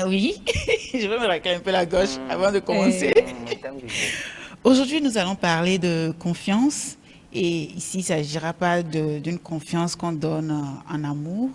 Oui, je vais me raquer un peu la gauche avant de commencer. Aujourd'hui, nous allons parler de confiance. Et ici, il ne s'agira pas d'une confiance qu'on donne en amour,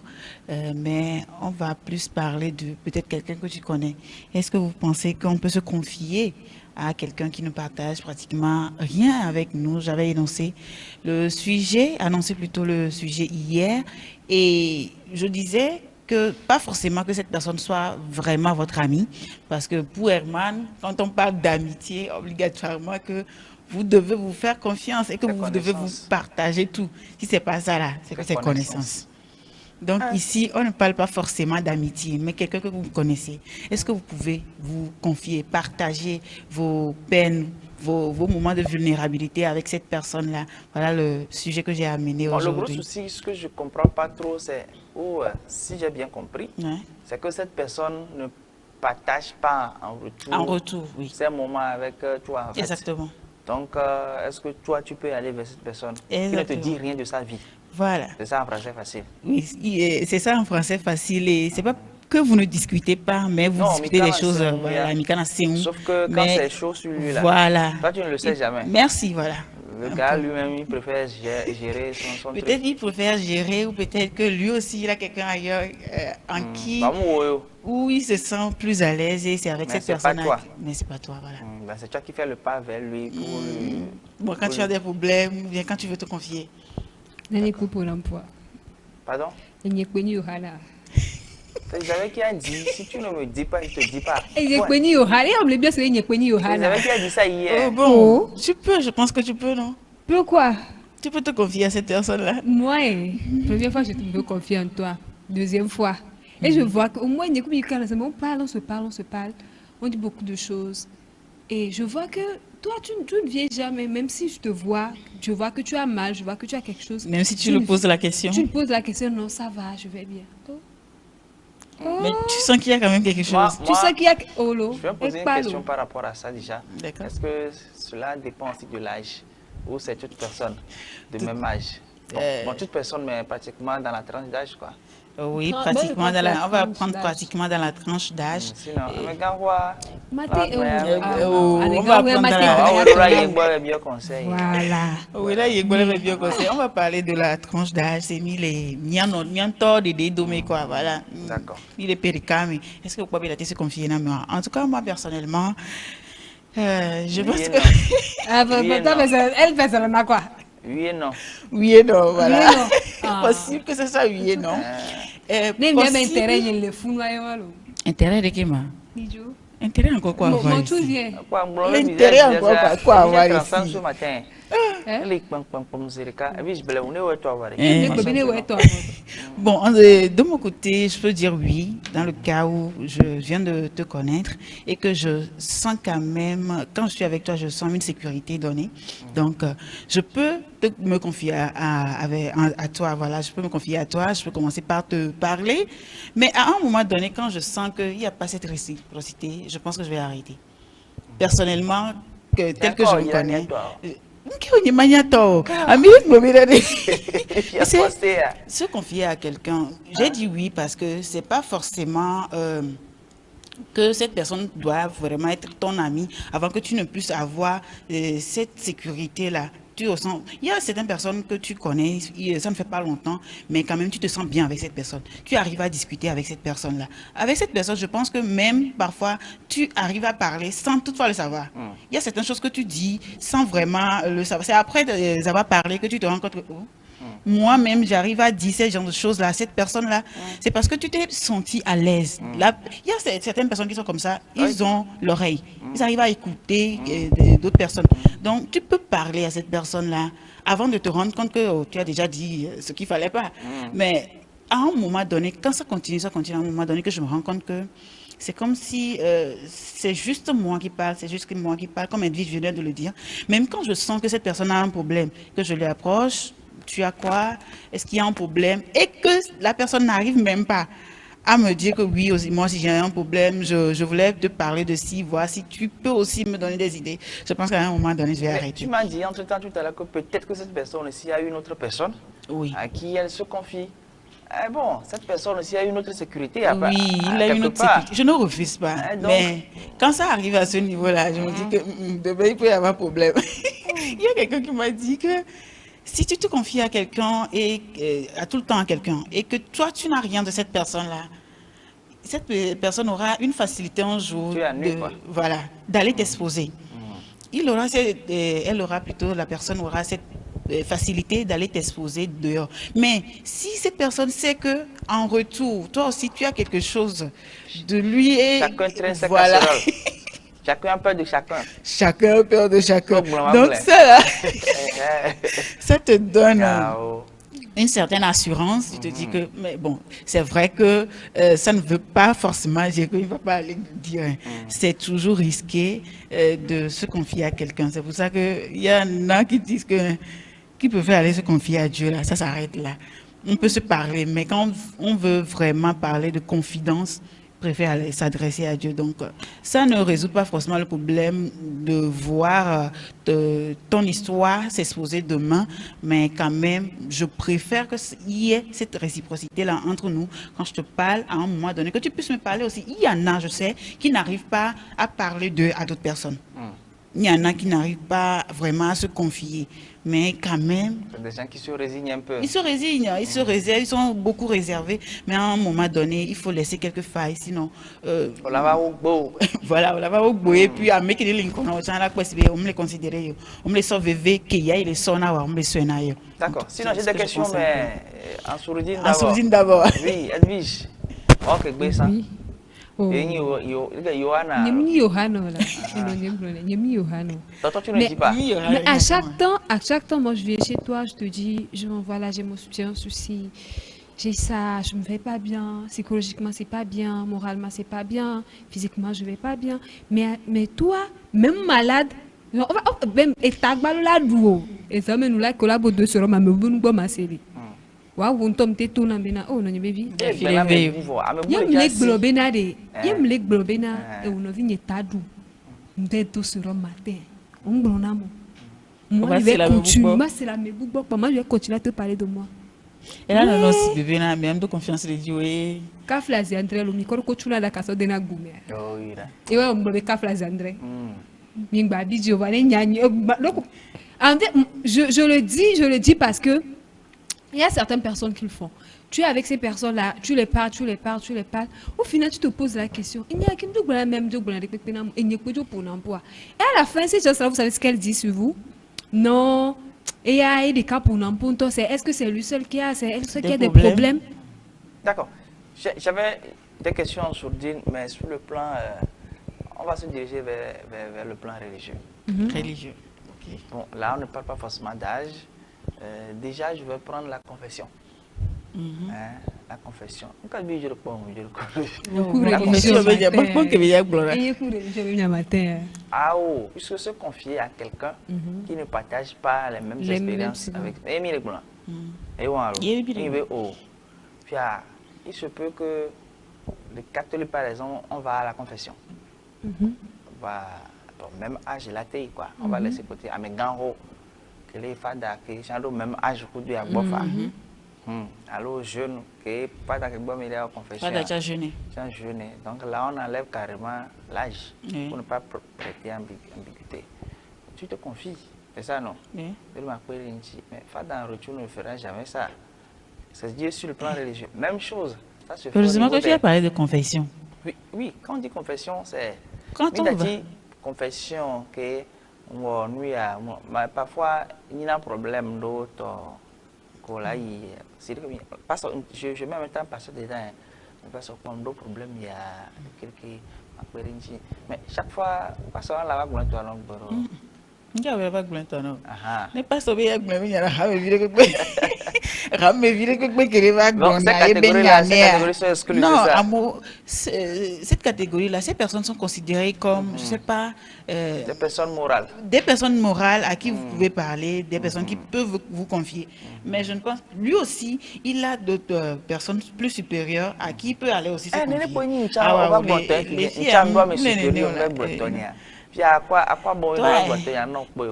mais on va plus parler de peut-être quelqu'un que tu connais. Est-ce que vous pensez qu'on peut se confier à quelqu'un qui ne partage pratiquement rien avec nous? J'avais annoncé plutôt le sujet hier, et je disais que pas forcément que cette personne soit vraiment votre ami, parce que pour Herman, quand on parle d'amitié, obligatoirement que vous devez vous faire confiance et que vous devez vous partager tout. Si c'est pas ça là, c'est que c'est connaissance. Donc ici, on ne parle pas forcément d'amitié, mais quelqu'un que vous connaissez. Est-ce que vous pouvez vous confier, partager vos peines, vos moments de vulnérabilité avec cette personne-là? Voilà le sujet que j'ai amené aujourd'hui. Le gros souci, ce que je ne comprends pas trop, c'est, si j'ai bien compris, c'est que cette personne ne partage pas en retour, oui, ces moments avec toi. En fait. Exactement. Donc, est-ce que toi, tu peux aller vers cette personne qui ne te dit rien de sa vie? Voilà. C'est ça en français facile. Oui, c'est ça en français facile. Et c'est pas que vous ne discutez pas, mais vous discutez des choses. Voilà, sauf que quand c'est chaud sur lui, là, voilà. toi, tu ne le sais jamais. Merci, voilà. Le gars lui-même, il préfère gérer son truc. Peut-être il préfère gérer, ou peut-être que lui aussi, il a quelqu'un ailleurs en qui... où il se sent plus à l'aise, et c'est avec cette personne. Mais c'est pas toi, voilà. C'est toi qui fais le pas vers lui. Bon, quand tu as des problèmes, ou bien quand tu veux te confier. Pour l'emploi. Pardon? Vous savez qui a dit, si tu ne me dis pas, je ne te dis pas. Vous savez qui a dit ça hier? Bon, tu peux, je pense que tu peux, non? Pourquoi? Tu peux te confier à cette personne-là. Moi, première fois, je me confie en toi. Deuxième fois. Et je vois qu'au moins, on parle, on se parle, on dit beaucoup de choses. Et je vois que toi, tu ne viens jamais, même si je te vois, je vois que tu as mal, je vois que tu as quelque chose. Même si tu le poses la question. Tu me poses la question, non, ça va, je vais bien. Mais tu sens qu'il y a quand même quelque chose. Tu sens qu'il y a... Je vais poser une question par rapport à ça déjà. Est-ce que cela dépend aussi de l'âge? Ou c'est toute personne de même âge? Bon, toute personne, mais pratiquement dans la tranche d'âge, quoi. Oui, pratiquement on va prendre pratiquement dans la tranche d'âge. Sinon, on va prendre on va parler de la tranche d'âge. C'est mis les quoi, voilà. D'accord. Il est péricami. Est-ce que vous pouvez se confier à moi? En tout cas, moi personnellement, je pense que elle personnellement quoi? Oui et non. Oui et non, voilà. C'est possible que ce soit oui et non. Intérêt de qui, ma? Intérêt encore quoi avoir ici? L'intérêt encore quoi avoir ici? Bon, de mon côté, je peux dire oui, dans le cas où je viens de te connaître et que je sens quand même, quand je suis avec toi, je sens une sécurité donnée. Donc, je peux me confier à toi, voilà, je peux me confier à toi, je peux commencer par te parler, mais à un moment donné, quand je sens qu'il n'y a pas cette réciprocité, je pense que je vais arrêter. Personnellement, tel que je me connais, se confier à quelqu'un, j'ai dit oui parce que c'est pas forcément que cette personne doit vraiment être ton ami avant que tu ne puisses avoir cette sécurité-là. Il y a certaines personnes que tu connais, ça ne fait pas longtemps, mais quand même tu te sens bien avec cette personne. Tu arrives à discuter avec cette personne-là. Avec cette personne, je pense que même parfois, tu arrives à parler sans toutefois le savoir. Il y a certaines choses que tu dis sans vraiment le savoir. C'est après avoir parlé que tu te rends compte que moi-même, j'arrive à dire ce genre de choses-là à cette personne-là. C'est parce que tu t'es senti à l'aise. Il y a certaines personnes qui sont comme ça, ils ont l'oreille. Ils arrivent à écouter d'autres personnes. Donc, tu peux parler à cette personne-là avant de te rendre compte que tu as déjà dit ce qu'il ne fallait pas. Mais à un moment donné, quand ça continue, à un moment donné que je me rends compte que c'est comme si c'est juste moi qui parle, comme Edwige venait de le dire. Même quand je sens que cette personne a un problème, que je l'approche, tu as quoi? Est-ce qu'il y a un problème? Et que la personne n'arrive même pas à me dire que oui, aussi, moi, si j'ai un problème, je voulais te parler de ci, voir si tu peux aussi me donner des idées. Je pense qu'à un moment donné, je vais arrêter. Tu m'as dit entre-temps tout à l'heure que peut-être que cette personne aussi a une autre personne à qui elle se confie. Bon, cette personne aussi a une autre sécurité. Oui, il a une autre sécurité. Je ne refuse pas. Donc, mais quand ça arrive à ce niveau-là, je me dis que demain, il peut y avoir problème. Il y a quelqu'un qui m'a dit que si tu te confies à quelqu'un et à tout le temps à quelqu'un et que toi, tu n'as rien de cette personne-là, cette personne aura une facilité un jour d'aller t'exposer. La personne aura cette facilité d'aller t'exposer dehors. Mais si cette personne sait que en retour, toi aussi tu as quelque chose de lui et chacun traîne sa casserole. Chacun a peur de chacun. Chacun a peur de chacun. Donc ça là, ça te donne une certaine assurance. Tu te dis que, mais bon, c'est vrai que ça ne veut pas forcément dire qu'il ne va pas aller dire. C'est toujours risqué de se confier à quelqu'un. C'est pour ça qu'il y en a qui disent que qui peuvent aller se confier à Dieu, là, ça s'arrête là. On peut se parler, mais quand on veut vraiment parler de confidence, on préfère aller s'adresser à Dieu. Donc, ça ne résout pas forcément le problème de voir ton histoire s'exposer demain, mais quand même, je préfère qu'il y ait cette réciprocité-là entre nous. Quand je te parle à un moment donné, que tu puisses me parler aussi. Il y en a, je sais, qui n'arrivent pas à parler d'eux à d'autres personnes. Il y en a qui n'arrivent pas vraiment à se confier. Mais quand même... C'est des gens qui se résignent un peu. Ils se résignent, ils se réservent, ils sont beaucoup réservés. Mais à un moment donné, il faut laisser quelques failles, sinon... On va au beau. Voilà, on va au beau. Et puis, à mec qui dit qu'on on me les considère, on me les sauve vv, qu'il y a, il est sonné, on me les sonne. D'accord. Sinon, j'ai des questions, mais en sourdine d'abord. En sourdine d'abord. Oui, Edwige. Ok, Gbessa. Oh. Johanna. Toi, tu ne dis pas. Mais à chaque temps, moi je viens chez toi, je te dis, voilà, j'ai un souci, j'ai ça, je me vais pas bien, psychologiquement c'est pas bien, moralement c'est pas bien, physiquement je vais pas bien. Mais toi, même malade, même et tagbalo la duo, et ça me nous la collabo de sur ma meubon bo ma série. Waouh, on tombe tout na bena oh non yebevi yem lek blobena de yem lek blobena et on vient tadu ndeto sur le matin on blona moi je vais continuer moi c'est la meboubo moi je vais continuer à te parler de moi et là non si bébé na même de confiance de Dieu et kaflazi André lo mikoro ko tuna da kaso de na gume oh ira et ouais on blobe kaflazi André mingba bidio va les nyanye je le dis parce que il y a certaines personnes qui le font. Tu es avec ces personnes-là, tu les parles. Au final, tu te poses la question. Il n'y a qu'une double même double et à la fin, ces choses-là, vous savez ce qu'elle dit sur vous? Non. Et il y a des cas pour n'importe quoi. Est-ce que c'est lui seul qui a, des problèmes? D'accord. J'avais des questions sur Dine, mais sur le plan, on va se diriger vers le plan religieux. Religieux. Okay. Bon, là, on ne parle pas forcément d'âge. Déjà, je vais prendre la confession. La confession. Ah oh, puisque se confier à quelqu'un qui ne partage pas les mêmes expériences avec Émile Blanc. Et puis il se peut que les catholiques, par exemple, on va à la confession. Même âge la taille quoi. On va laisser côté à mes grands que les fadas qui sont au même âge que du abofa. Alors jeune que pas d'accord bon mais la confession. Pas déjà jeûné. Donc là on enlève carrément l'âge pour ne pas prêter ambiguïté. Tu te confies, c'est ça non? Oui. Mais fada en retour ne fera jamais ça. C'est Dieu sur le plan religieux. Même chose. Ça se fait. Heureusement que tu as parlé de confession. Oui, quand on dit confession c'est quand on dit confession que mais parfois il y a un problème d'autre parce que je mets en même temps passer dedans parce qu'on a d'autres problèmes il y a quelques mais chaque fois parce qu'on a la vague il y a pas de n'est pas sauvé avec mes vignes non, cette catégorie-là, ces personnes sont considérées comme, je sais pas, des personnes morales. Des personnes morales à qui vous pouvez parler, des personnes qui peuvent vous confier. Mais je ne pense, lui aussi, il a d'autres personnes plus supérieures à qui il peut aller aussi se confier. Puis à quoi bon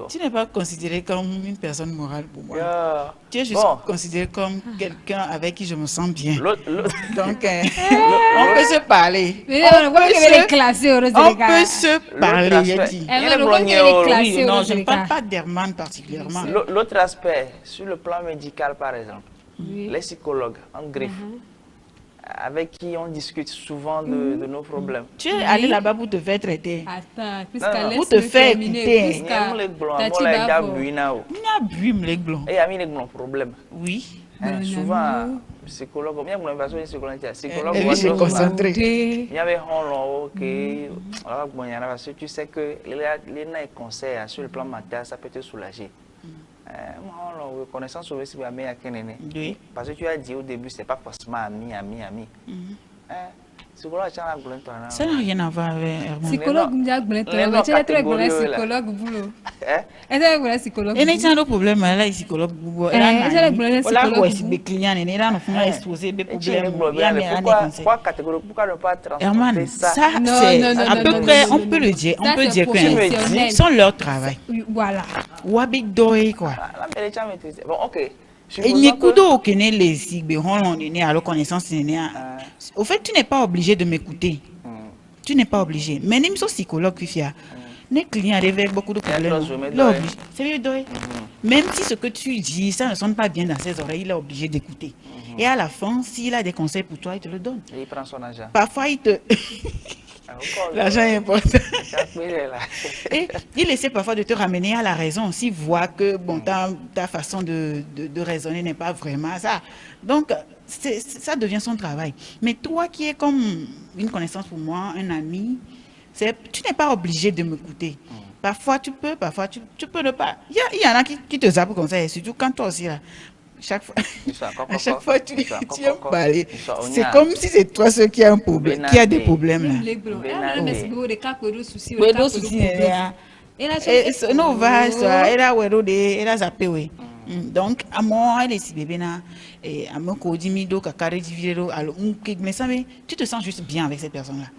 tu n'es pas considéré comme une personne morale pour moi. Tu es juste considéré comme quelqu'un avec qui je me sens bien. Donc, on peut se parler. On peut se parler, j'ai dit. Non, je ne parle pas d'Herman particulièrement. L'autre aspect, sur le plan médical par exemple, les psychologues en griffe, avec qui on discute souvent de nos problèmes. Tu es allé là-bas pour te faire traiter. Attends, pour te faire écouter. Problème. Oui. Souvent, psychologue, il s'est concentré. Il y avait parce que tu sais que les conseils sur le plan mental, ça peut te soulager. Connaissance oui. Parce que tu as dit au début, c'est pas forcément ami. Ça n'a rien à voir avec Herman. Psychologue, psychologue. Et n'est-ce pas le problème là, psychologue. Herman, ça c'est à peu près, on peut le dire, que sans leur travail. Voilà. Quoi. Bon, ok. Et n'écoute que les signes, on est à la connaissance. Au fait, tu n'es pas obligé de m'écouter. Tu n'es pas obligé. Mais même si psychologue, les clients arrivent avec beaucoup de problèmes. Même si ce que tu dis, ça ne sonne pas bien dans ses oreilles, il est obligé d'écouter. Et à la fin, s'il a des conseils pour toi, il te le donne. Et il prend son argent. Parfois, il te... L'argent est important. Et il essaie parfois de te ramener à la raison, s'il voit que bon, ta façon de raisonner n'est pas vraiment ça. Donc, ça devient son travail. Mais toi qui es comme une connaissance pour moi, un ami, tu n'es pas obligé de m'écouter. Parfois tu peux, parfois tu peux ne pas. Il y en a qui te zappent comme ça, et surtout quand toi aussi là. À chaque fois, tu aimes parler. C'est comme si c'est toi ceux qui a un problème, qui a des problèmes là. Donc, à moi, elle est bébé na, et à mon codimido, kakare diviro, alors, tu te sens juste bien avec cette personne-là.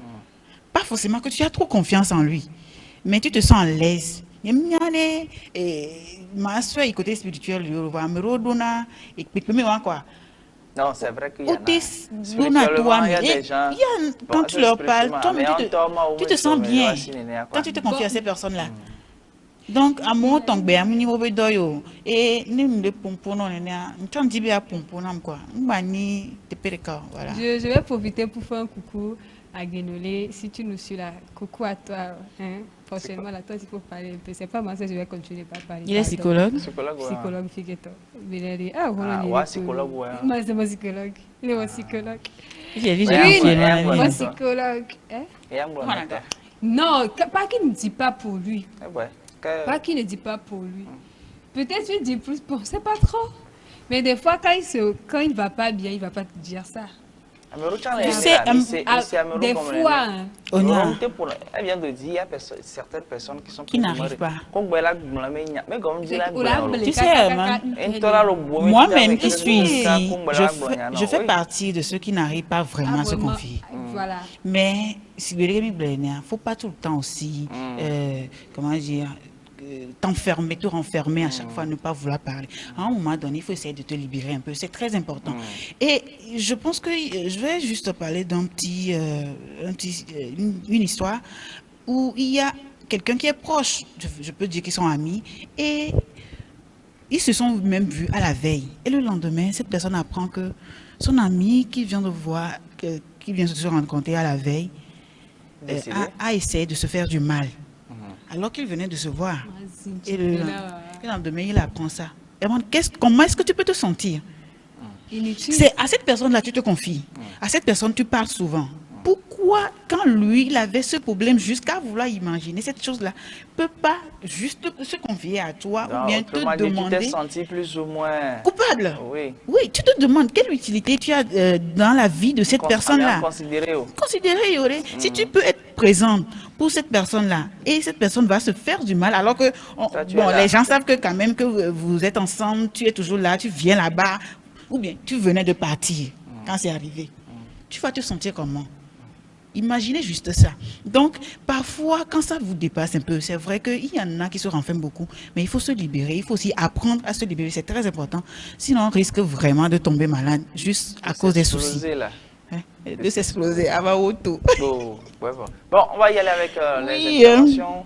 Pas forcément que tu as trop confiance en lui, mais tu te sens à l'aise. Ma soeur, côté spirituel, il y a quoi. Non, c'est vrai qu'il y en a. Il y a des gens, quand tu leur parles, tu te sens bien quand tu te confies à ces personnes-là. Donc, à mon temps, et je vais profiter pour faire un coucou à Guénolé. Si tu nous suis là, coucou à toi. Hein? Prochainement, là, toi, il faut parler un peu. C'est pas moi, ça, je vais continuer par parler. Il est psychologue? Psychologue, figure-toi. Ah, voilà. Ouais, psychologue, ouais. Moi, c'est mon psychologue. Il est mon psychologue. Il est déjà mon psychologue. Non, pas qu'il ne dit pas pour lui. Pas qu'il ne dit pas pour lui. Peut-être qu'il dit plus pour, c'est pas trop. Mais des fois, quand il ne va pas bien, il ne va pas te dire ça. Tu sais, des fois, elle vient de dire, il y a certaines personnes qui n'arrivent pas. Tu sais, moi-même qui suis ici, je fais partie de ceux qui n'arrivent pas vraiment à se confier. Voilà. Mais il ne faut pas tout le temps aussi, comment dire, t'enfermer, te renfermer à chaque fois, ne pas vouloir parler. À un moment donné, il faut essayer de te libérer un peu. C'est très important. Et je pense que je vais juste parler d'une histoire où il y a quelqu'un qui est proche, je peux dire qu'ils sont amis, et ils se sont même vus à la veille. Et le lendemain, cette personne apprend que son ami qui vient de voir, qui vient de se rencontrer à la veille, a essayé de se faire du mal. Alors qu'il venait de se voir. Et le lendemain, il apprend ça. Comment est-ce que tu peux te sentir? C'est à cette personne-là que tu te confies. À cette personne, tu parles souvent. Pourquoi, quand lui, il avait ce problème, jusqu'à vouloir imaginer cette chose-là, ne peut pas juste se confier à toi ou bien te demander... Tu t'es senti plus ou moins... Coupable. Oui. Oui, tu te demandes quelle utilité tu as dans la vie de cette personne-là. Considérer. Si tu peux être présente pour cette personne-là et cette personne va se faire du mal alors que les gens savent que quand même que vous êtes ensemble, tu es toujours là, tu viens là-bas ou bien tu venais de partir quand c'est arrivé. Tu vas te sentir comment? Imaginez juste ça. Donc, parfois, quand ça vous dépasse un peu, c'est vrai qu'il y en a qui se renferment beaucoup, mais il faut se libérer. Il faut aussi apprendre à se libérer. C'est très important. Sinon, on risque vraiment de tomber malade juste à cause des soucis. Là. Hein? De s'exploser. Auto. Bon, on va y aller avec les interventions.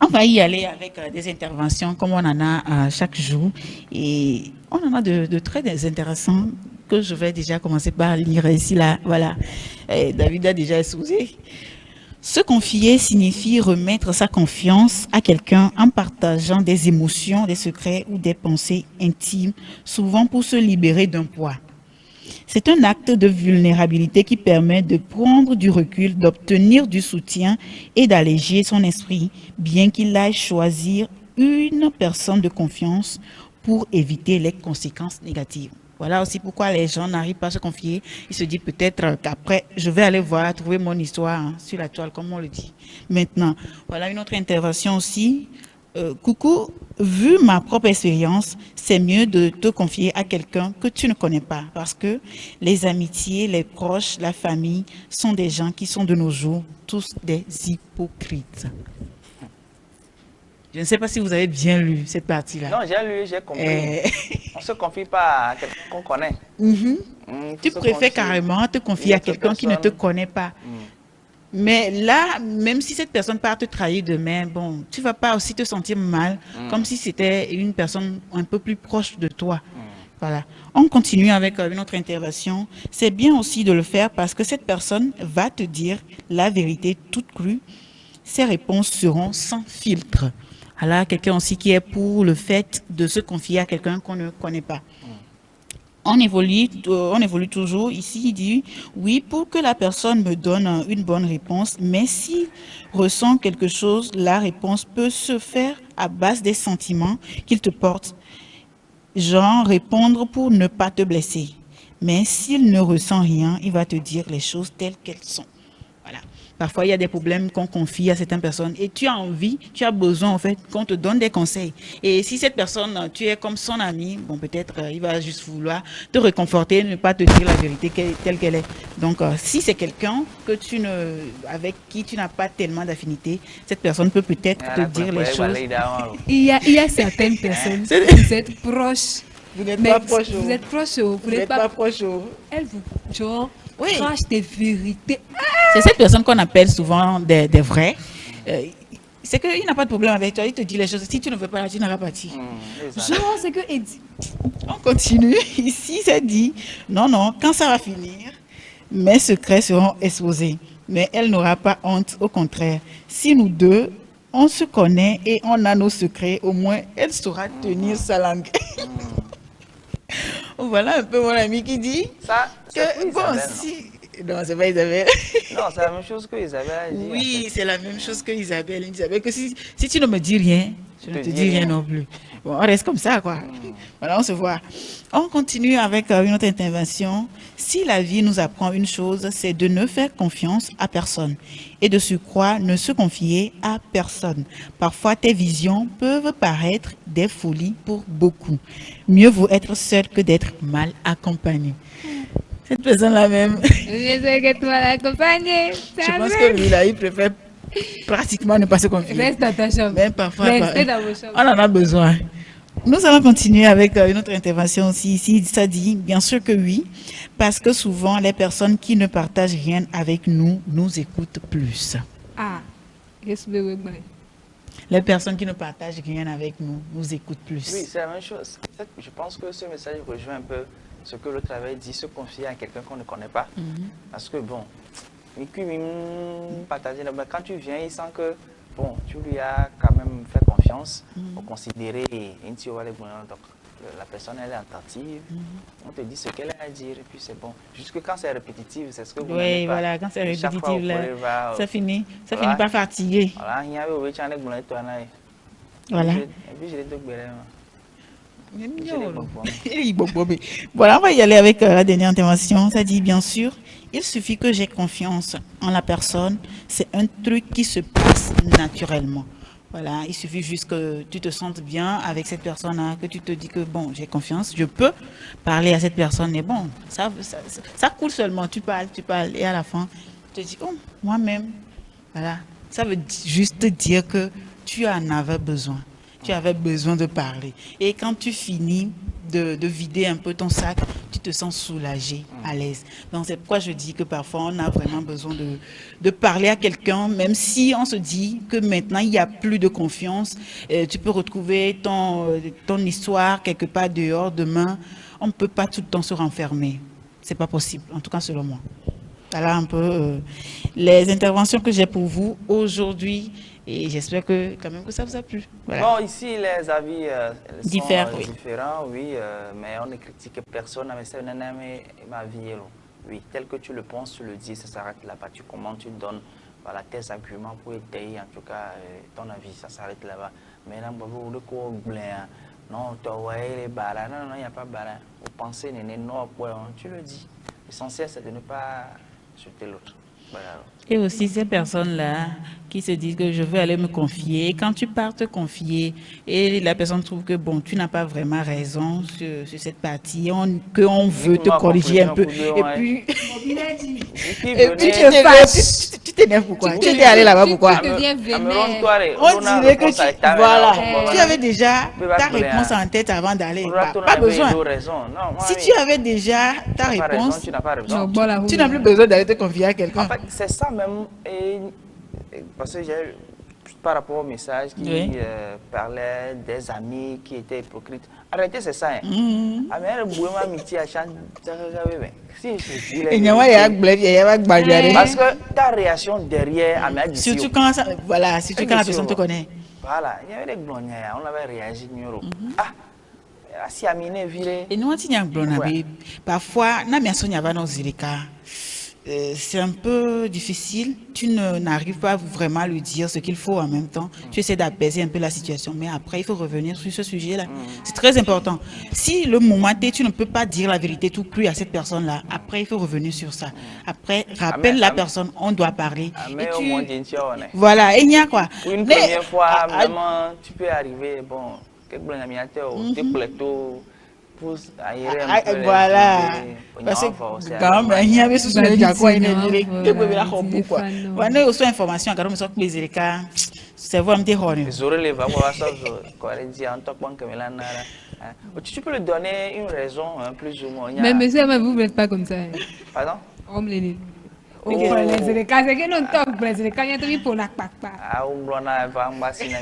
On va y aller avec des interventions comme on en a chaque jour. Et on en a de très intéressants que je vais déjà commencer par lire ici, là. Voilà. Et David a déjà exposé. Se confier signifie remettre sa confiance à quelqu'un en partageant des émotions, des secrets ou des pensées intimes, souvent pour se libérer d'un poids. C'est un acte de vulnérabilité qui permet de prendre du recul, d'obtenir du soutien et d'alléger son esprit, bien qu'il aille choisir une personne de confiance pour éviter les conséquences négatives. Voilà aussi pourquoi les gens n'arrivent pas à se confier. Ils se disent peut-être qu'après, je vais aller voir, trouver mon histoire sur la toile, comme on le dit. Maintenant, voilà une autre intervention aussi. Coucou, vu ma propre expérience, c'est mieux de te confier à quelqu'un que tu ne connais pas parce que les amitiés, les proches, la famille sont des gens qui sont de nos jours tous des hypocrites. Je ne sais pas si vous avez bien lu cette partie-là. Non, j'ai lu, j'ai compris. On ne se confie pas à quelqu'un qu'on connaît. Tu préfères carrément te confier à quelqu'un qui ne te connaît pas. Mais là, même si cette personne part te trahir demain, bon, tu ne vas pas aussi te sentir mal, comme si c'était une personne un peu plus proche de toi. Voilà. On continue avec une autre intervention. C'est bien aussi de le faire parce que cette personne va te dire la vérité toute crue. Ses réponses seront sans filtre. Alors, quelqu'un aussi qui est pour le fait de se confier à quelqu'un qu'on ne connaît pas. On évolue toujours. Ici, il dit, oui, pour que la personne me donne une bonne réponse, mais s'il ressent quelque chose, la réponse peut se faire à base des sentiments qu'il te porte. Genre, répondre pour ne pas te blesser. Mais s'il ne ressent rien, il va te dire les choses telles qu'elles sont. Voilà. Parfois, il y a des problèmes qu'on confie à certaines personnes et tu as envie, tu as besoin en fait qu'on te donne des conseils. Et si cette personne, tu es comme son ami, bon peut-être il va juste vouloir te réconforter, ne pas te dire la vérité telle qu'elle est. Donc si c'est quelqu'un avec qui tu n'as pas tellement d'affinité, cette personne peut peut-être te dire les choses. Il y a certaines personnes, vous êtes proches. Vous n'êtes pas proches. Vous êtes proches. Vous n'êtes pas proches. Elle vous, genre, crache des vérités. C'est cette personne qu'on appelle souvent des vrais. C'est qu'il n'a pas de problème avec toi, il te dit les choses. Si tu ne veux pas, tu n'auras pas dit. Genre, c'est que elle dit. On continue. Ici, c'est dit, non, quand ça va finir, mes secrets seront exposés. Mais elle n'aura pas honte, au contraire. Si nous deux, on se connaît et on a nos secrets, au moins, elle saura tenir sa langue. Voilà un peu mon ami qui dit ça, que bon, si... Non, c'est pas Isabelle. Non, c'est la même chose que Isabelle a dit. Oui, c'est la même chose que Isabelle. Isabelle, que si tu ne me dis rien, je ne te dis rien non plus. Bon, on reste comme ça, quoi. Voilà, on se voit. On continue avec une autre intervention. Si la vie nous apprend une chose, c'est de ne faire confiance à personne et de surcroît ne se confier à personne. Parfois, tes visions peuvent paraître des folies pour beaucoup. Mieux vaut être seul que d'être mal accompagné. Cette personne-là même. Je sais que tu vas l'accompagner. Je pense que lui, là, il préfère pratiquement ne pas se confier. Reste dans ta chambre. Même parfois, Restez dans vos chambres. on en a besoin. Nous allons continuer avec une autre intervention aussi. Ici, ça dit, bien sûr que oui, parce que souvent, les personnes qui ne partagent rien avec nous, nous écoutent plus. Ah, qu'est-ce que Les personnes qui ne partagent rien avec nous, nous écoutent plus. Oui, c'est la même chose. Je pense que ce message rejoint un peu ce que le travail dit, se confier à quelqu'un qu'on ne connaît pas. Parce que bon, quand tu viens, il sent que bon, tu lui as quand même fait confiance pour considérer donc la personne elle est attentive, on te dit ce qu'elle a à dire et puis c'est bon. Jusque quand c'est répétitif, c'est ce que vous n'avez pas. Oui, voilà, quand c'est répétitif, là, ça finit par fatiguer. Voilà. Voilà, on va y aller avec la dernière intervention. Ça dit, bien sûr, il suffit que j'ai confiance en la personne. C'est un truc qui se passe naturellement. Voilà, il suffit juste que tu te sentes bien avec cette personne-là, que tu te dis que bon, j'ai confiance, je peux parler à cette personne. Et bon, ça coule seulement. Tu parles, et à la fin, te dis, oh, moi-même, voilà. Ça veut juste dire que tu en avais besoin. Tu avais besoin de parler. Et quand tu finis de vider un peu ton sac, tu te sens soulagé, à l'aise. Donc c'est pourquoi je dis que parfois on a vraiment besoin de parler à quelqu'un, même si on se dit que maintenant il n'y a plus de confiance, tu peux retrouver ton histoire quelque part dehors demain. On ne peut pas tout le temps se renfermer. C'est pas possible, en tout cas selon moi. Voilà un peu les interventions que j'ai pour vous aujourd'hui. Et j'espère que quand même que ça vous a plu. Voilà. Bon, ici, les avis sont différents, oui, mais on ne critique personne. Mais c'est ma vie, oui, tel que tu le penses, tu le dis, ça s'arrête là-bas. Tu commentes, tu donnes voilà, tes arguments pour étayer, en tout cas, ton avis, ça s'arrête là-bas. Mais là, non, tu vois, les barres, non, il n'y a pas de barres. Vous pensez, non, tu le dis. L'essentiel, c'est de ne pas jeter l'autre. Voilà. Et aussi ces personnes-là qui se disent que je veux aller me confier. Et quand tu pars te confier et la personne trouve que bon, tu n'as pas vraiment raison sur cette partie, qu'on veut te corriger un peu. Et puis, tu t'énerves pourquoi? Tu étais allé là-bas pourquoi? Tu deviens vénère. On dirait que voilà, tu avais déjà ta réponse en tête avant d'aller. Pas besoin. Si tu avais déjà ta réponse, tu n'as plus besoin d'aller te confier à quelqu'un. En fait, c'est ça même, parce que j'ai, par rapport au message qui parlait des amis qui étaient hypocrites. Arrêtez, c'est ça. Parce que ta réaction derrière, surtout quand voilà, surtout quand la personne te connaît. Voilà, il y avait des glonières, on avait réagi. Ah, si Amine viré. Et nous, parfois, c'est un peu difficile. Tu n'arrives pas vraiment à lui dire ce qu'il faut en même temps. Tu essaies d'apaiser un peu la situation, mais après, il faut revenir sur ce sujet-là. C'est très important. Si le moment T, tu ne peux pas dire la vérité tout cru à cette personne-là, après, il faut revenir sur ça. Après, rappelle la personne, on doit parler. Et voilà, et il y a quoi. Une première fois, vraiment, tu peux arriver, bon, voilà, parce que quand même il y avait sous le diaco il est la robe quoi. On est aussi information à garder sur plaisir car c'est vraiment des horreurs. Tu peux lui donner une raison plus ou moins. Mais monsieur, vous n'êtes pas comme ça. Pardon? C'est que non top plaisir quand il y a tout pour la papa. Ah, on blona va ambassadeur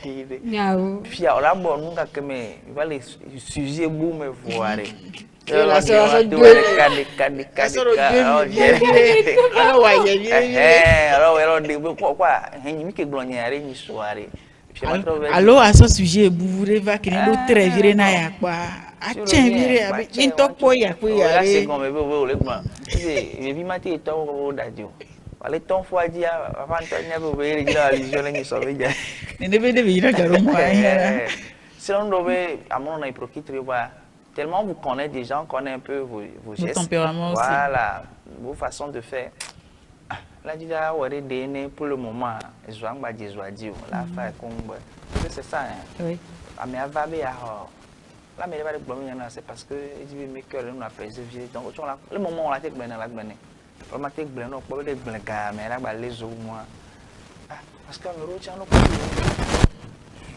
puis alors là bon nous que mais il va les sujets bout me voir. La sœur alors à ce sujet vous voulez va que nous très viré na ya quoi. Ah tiens viré avec une top ya quoi ya. C'est comme je vis ma tête au dadio. Allez ton fois dia avant de ne pas les jeunes qui sont bien. Ne devez venir à moi. Si on devait à mon hypocrite tellement vous connaissez des gens, connaissez un peu vos gestes. Tempérament aussi. Voilà, vos façons de faire. Là, je dis pour le moment, je vais la faire c'est ça. Oui. Mais là, c'est parce que mes cœurs nous a préservé. Donc, le moment où on a été bien, on a été bien, on peut être bien, mais là, les eaux, moi. Parce que nous retient nos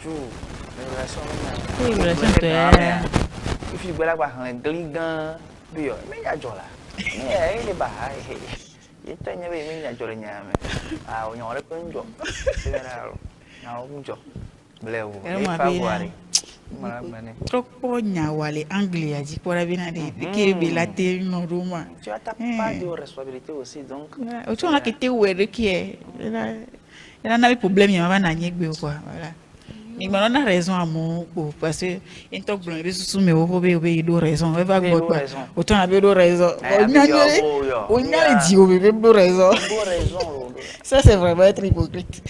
toujours. Les relations, il faut que la gligan, mais il y a jola. Il est bas. Il est tenu avec mes jolis. Ah, on aurait pu un job. C'est vrai. Un job. Bleu. Trop nyawale anglais a dit pour la venir qui est la terre non roman. Tu as pas de responsabilité aussi donc. Tu as quitté où est qui est. Il en avait problème il m'a nagné quoi voilà. Mais on a raison à mon parce que un top blanc les sous mais il a raison il va quoi autant avait raison on a dit au bébé raison ça c'est vraiment être hypocrite.